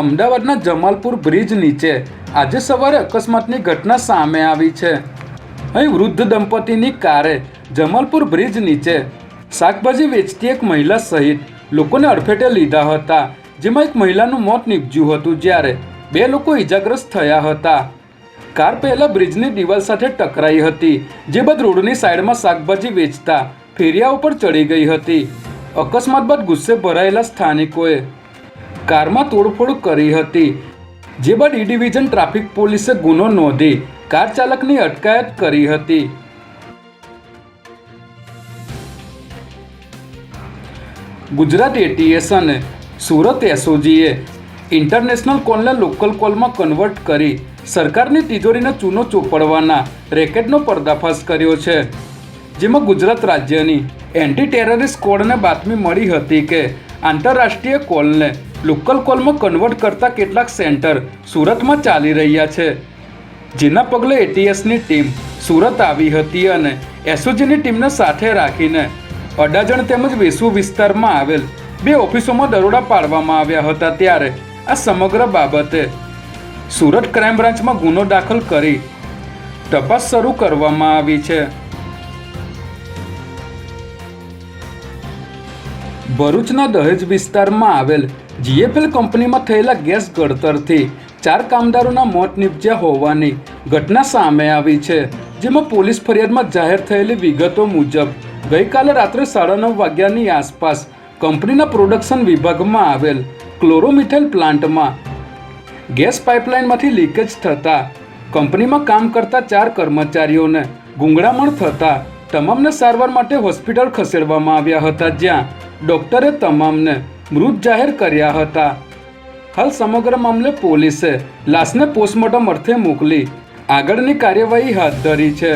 અમદાવાદના જમાલપુર બ્રિજ નીચે આજે સવારે અકસ્માતની ઘટના સામે આવી છે। અહીં વૃદ્ધ દંપતીની કારે જમાલપુર બ્રિજ નીચે શાકભાજી વેચતી એક મહિલા સહિત લોકોને અડફેટે લીધા હતા, જેમાં એક મહિલાનું મોત નીપજ્યું હતું જ્યારે 2 લોકો ઇજાગ્રસ્ત થયા હતા। કાર પહેલા બ્રિજની દિવાલ સાથે ટકરાઈ હતી, જે બાદ રોડની સાઈડમાં શાકભાજી વેચતા ફેરિયાઓ પર ચડી ગઈ હતી। અકસ્માત બાદ ગુસ્સે ભરાયેલા સ્થાનિકોએ કારમાં તોડફોડ કરી હતી, જે બાદ ઈ ડિવિઝન ટ્રાફિક પોલીસે ગુનો નોંધી કાર ચાલકની અટકાયત કરી હતી। ગુજરાત એટીએસ અને સુરત એસઓજીએ ઇન્ટરનેશનલ કોલને લોકલ કોલમાં કન્વર્ટ કરી સરકારની તિજોરીને ચૂનો ચોપડવાના રેકેટનો પર્દાફાશ કર્યો છે, જેમાં ગુજરાત રાજ્યની એન્ટી ટેરરિસ્ટ સ્ક્વોડને બાતમી મળી હતી કે આંતરરાષ્ટ્રીય કોલને લોકલ કોલમાં કન્વર્ટ કરતા કેટલાક સેન્ટર સુરતમાં ચાલી રહ્યા છે, જેના પગલે એટીએસની ટીમ સુરત આવી હતી અને એસઓજીની ટીમને સાથે રાખીને અડાજણ તેમજ વેસુ વિસ્તારમાં આવેલ 2 ઓફિસોમાં દરોડા પાડવામાં આવ્યા હતા। ત્યારે આ સમગ્ર બાબતે સુરત ક્રાઇમ બ્રાન્ચમાં ગુનો દાખલ કરી તપાસ શરૂ કરવામાં આવી છે। ભરૂચના દહેજ વિસ્તારમાં આવેલ જીએફએલ કંપનીમાં થયેલા ગેસ ગળતરથી 4 કામદારોના મોત નીપજ્યા હોવાની ઘટના સામે આવી છે, જેમાં પોલીસ ફરિયાદમાં જાહેર થયેલી વિગતો મુજબ ગઈકાલે રાત્રે 9:30 વાગ્યાની આસપાસ કંપનીના પ્રોડક્શન વિભાગમાં આવેલ ક્લોરોમિથેલ પ્લાન્ટમાં ગેસ પાઇપલાઇનમાંથી લીકેજ થતાં કંપનીમાં કામ કરતા 4 કર્મચારીઓને ગૂંગળામણ થતાં તમામને સારવાર માટે હોસ્પિટલ ખસેડવામાં આવ્યા હતા, જ્યાં ડોક્ટરે તમામને મૃત જાહેર કર્યા હતા। હાલ સમગ્ર મામલે પોલીસે લાશને પોસ્ટમોર્ટમ અર્થે મોકલી આગળની કાર્યવાહી હાથ ધરી છે।